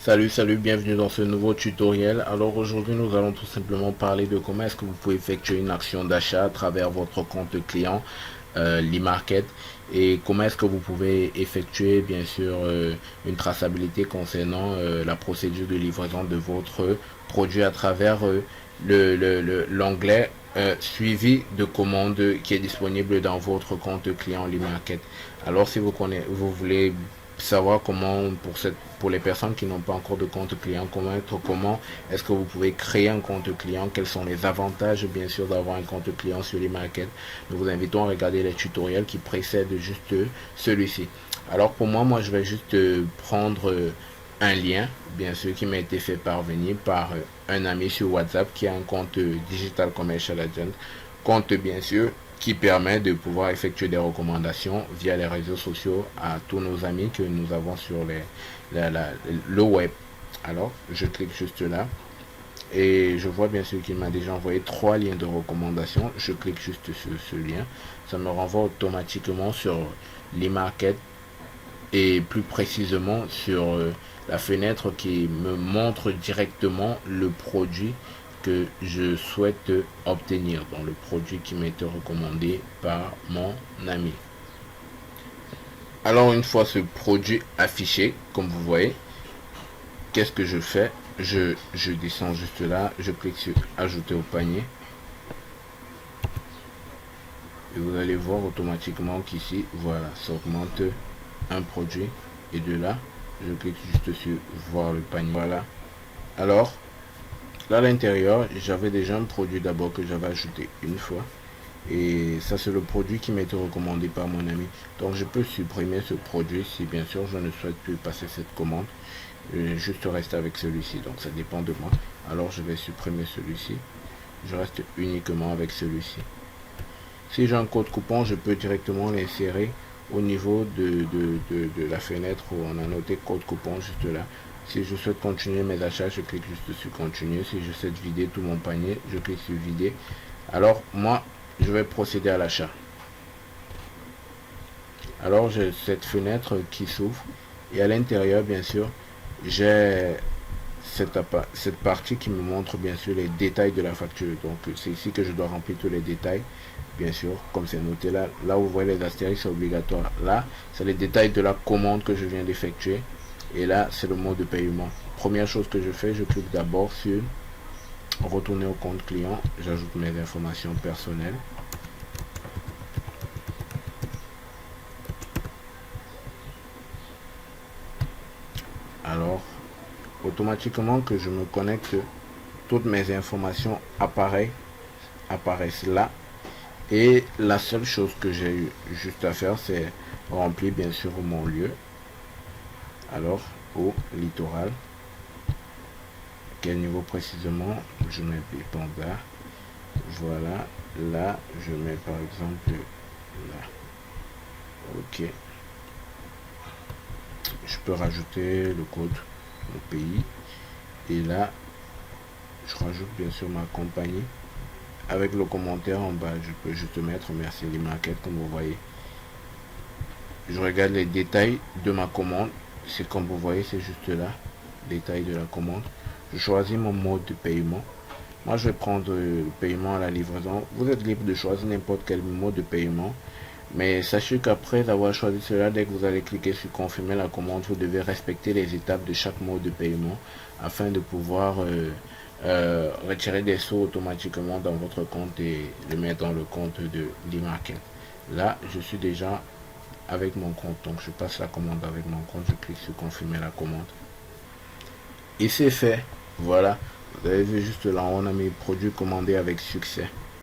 Salut, bienvenue dans ce nouveau tutoriel. Alors aujourd'hui, nous allons tout simplement parler de comment est-ce que vous pouvez effectuer une action d'achat à travers votre compte client l'e-market et comment est-ce que vous pouvez effectuer bien sûr une traçabilité concernant la procédure de livraison de votre produit à travers l'onglet suivi de commande qui est disponible dans votre compte client l'e-market. Alors si vous voulez savoir comment pour les personnes qui n'ont pas encore de compte client, comment est-ce que vous pouvez créer un compte client, quels sont les avantages bien sûr d'avoir un compte client sur l'e-market. Nous vous invitons à regarder les tutoriels qui précèdent juste celui-ci. Alors pour moi je vais juste prendre un lien bien sûr qui m'a été fait parvenir par un ami sur WhatsApp qui a un compte Digital Commercial Agent, compte bien sûr qui permet de pouvoir effectuer des recommandations via les réseaux sociaux à tous nos amis que nous avons sur le web. Alors, je clique juste là et je vois bien sûr qu'il m'a déjà envoyé 3 liens de recommandation. Je clique juste sur ce lien. Ça me renvoie automatiquement sur l'e-market et plus précisément sur la fenêtre qui me montre directement le produit que je souhaite obtenir, dans le produit qui m'a été recommandé par mon ami. Alors une fois ce produit affiché, comme vous voyez, qu'est-ce que je fais? Je descends juste là, je clique sur ajouter au panier et vous allez voir automatiquement qu'ici, voilà, ça augmente un produit et de là, je clique juste sur voir le panier. Voilà. Alors, là à l'intérieur, j'avais déjà un produit d'abord que j'avais ajouté une fois. Et ça, c'est le produit qui m'a été recommandé par mon ami. Donc, je peux supprimer ce produit si bien sûr je ne souhaite plus passer cette commande. Je vais juste rester avec celui-ci. Donc, ça dépend de moi. Alors, je vais supprimer celui-ci. Je reste uniquement avec celui-ci. Si j'ai un code coupon, je peux directement l'insérer au niveau de la fenêtre où on a noté code coupon juste là. Si je souhaite continuer mes achats, je clique juste sur continuer. Si je souhaite vider tout mon panier, je clique sur vider. Alors moi, je vais procéder à l'achat. Alors j'ai cette fenêtre qui s'ouvre et à l'intérieur, bien sûr, j'ai cette partie qui me montre bien sûr les détails de la facture. Donc c'est ici que je dois remplir tous les détails, bien sûr, comme c'est noté là. Là où vous voyez les astérisques, c'est obligatoire. Là, c'est les détails de la commande que je viens d'effectuer. Et là, c'est le mode de paiement. Première chose que je fais, je clique d'abord sur retourner au compte client. J'ajoute mes informations personnelles. Alors, automatiquement que je me connecte, toutes mes informations apparaissent là. Et la seule chose que j'ai eu juste à faire, c'est remplir bien sûr mon lieu. Alors, au littoral, quel niveau précisément? Je mets Panda. Voilà, là, je mets par exemple là. Ok. Je peux rajouter le code, le pays. Et là, je rajoute bien sûr ma compagnie. Avec le commentaire en bas, je peux juste mettre merci l'e-market comme vous voyez. Je regarde les détails de ma commande. C'est comme vous voyez, c'est juste là. Détail de la commande. Je choisis mon mode de paiement. Moi, je vais prendre le paiement à la livraison. Vous êtes libre de choisir n'importe quel mode de paiement. Mais sachez qu'après avoir choisi cela, dès que vous allez cliquer sur confirmer la commande, vous devez respecter les étapes de chaque mode de paiement afin de pouvoir retirer des sous automatiquement dans votre compte et le mettre dans le compte de l'e-market. Là, je suis déjà avec mon compte, donc je passe la commande avec mon compte, je clique sur confirmer la commande. Et c'est fait. Voilà, vous avez vu juste là, on a mis produit commandé avec succès.